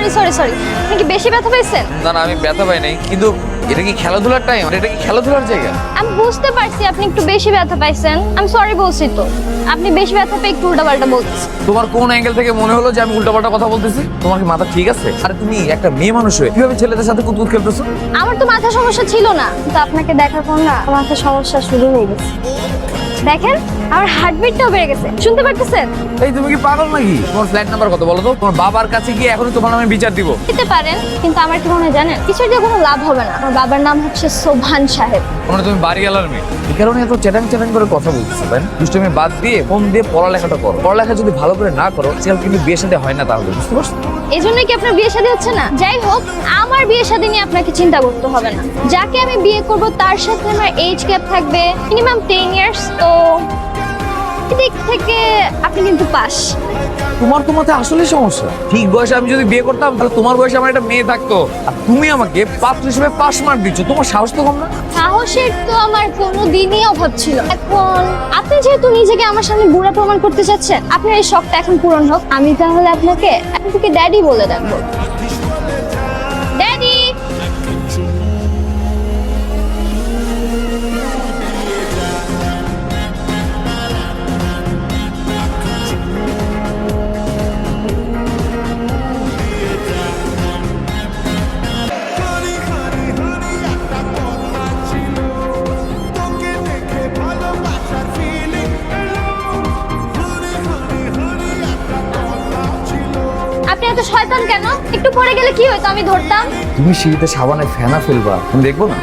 Sorry sorry sorry, আপনি কি বেশি ব্যথা পেয়েছেন? না না, আমি ব্যথা পাই নাই, কিন্তু এটা কি খেলাধুলার টাইম? এটা কি খেলাধুলার জায়গা? আমি বুঝতে পারছি আপনি একটু বেশি ব্যথা পাইছেন, আমি সরি বলছি তো। আপনি বেশি ব্যথা পেয়ে একটু উল্টাপাল্টা বলতেছেন। তোমার কোন অ্যাঙ্গেল থেকে মনে হলো যে আমি উল্টাপাল্টা কথা বলতেছি? তোমার কি মাথা ঠিক আছে? আরে তুমি একটা মেয়ে মানুষ হয়ে কিভাবে ছেলেদের সাথে কুতকুত খেলতেছো? আমার তো মাথা সমস্যা ছিল না, তো আপনাকে দেখার পর না মাথা সমস্যা শুরু হয়ে গেছে। দেখেন আমার হার্টবিটটাও বেড়ে গেছে, শুনতে পারতেছেন? এই তুমি কি পাগল নাকি? তোমার ফ্ল্যাট নাম্বার কত বলো তো? তোমার বাবার কাছে গিয়ে এখনই তোমার নামে বিচার দিব। দিতে পারেন, কিন্তু আমার কি মনে হয় জানেন, বিচার দিয়ে কোনো লাভ হবে না। আমার বাবার নাম হচ্ছে সোভান সাহেব। মানে তুমি বাড়ি গেলার মেয়ে, এই কারণে এত চ্যাটাং চ্যাটাং করে কথা বলতেছো তাই না? দুষ্টুমি বাদ দিয়ে ফোন দিয়ে পড়ালেখাটা করো। পড়ালেখা যদি ভালো করে না করো সেটা কিন্তু বিয়ে সাথে হয় না, তাহলে বুঝতে পারছো? এই জন্যই কি আপনার বিয়ে শাদী হচ্ছে না? যাই হোক, আমার বিয়ে শাদী নিয়ে আপনাকে চিন্তা করতে হবে না। যাকে আমি বিয়ে করব তার সাথে আমার এজ গ্যাপ থাকবে মিনিমাম 10 ইয়ার্স। তো দিক থেকে আপনি কিন্তু পাস। তোমার তো মাথায় আসলে সমস্যা। ঠিক বয়সে আমি যদি বিয়ে করতাম তাহলে তোমার বয়সে আমার একটা মেয়ে থাকতো, আর তুমি আমাকে পাত্র হিসেবে পাশ মার্ক দিচ্ছ। তোমার সাহস তো কম না? সাহসের তো আমার কোনো দিনই অভাব ছিল। এখন আপনি যেহেতু নিজেকে আমার সামনে বুড়া প্রমাণ করতে চাচ্ছেন, আপনার এই শখটা এখন পূরণ হোক। আমি তাহলে আপনাকে এখন থেকে ড্যাডি বলে ডাকবো। ড্যাডি। আপনি এত শয়তান কেন? একটু পরে গেলে কি হতো, আমি ধরতাম। তুমি সিঁড়িতে সাবানে ফেনা ফেলবা, আমি দেখবো না?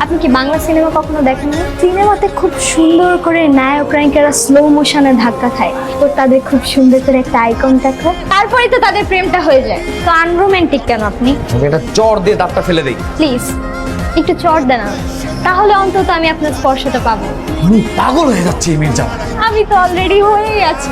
আপনি কি বাংলা সিনেমা কখনো দেখেন না? সিনেমাতে খুব সুন্দর করে নায়ক নায়িকারা স্লো মোশনে ধাক্কা খায়, তো তাদের খুব সুন্দর করে একটা আই কন্টাক্ট হয়, তারপরেই তো তাদের প্রেমটা হয়ে যায়। তো আনরোম্যান্টিক কেন আপনি? আমি একটা চর দিয়ে দাঁতটা ফেলে দেই। প্লিজ একটু চট দেন আমাকে, তাহলে অন্তত আমি আপনার স্পর্শটা পাবো। আমি পাগল হয়ে যাচ্ছি এই মির্জা। আমি তো অলরেডি হয়েই আছি।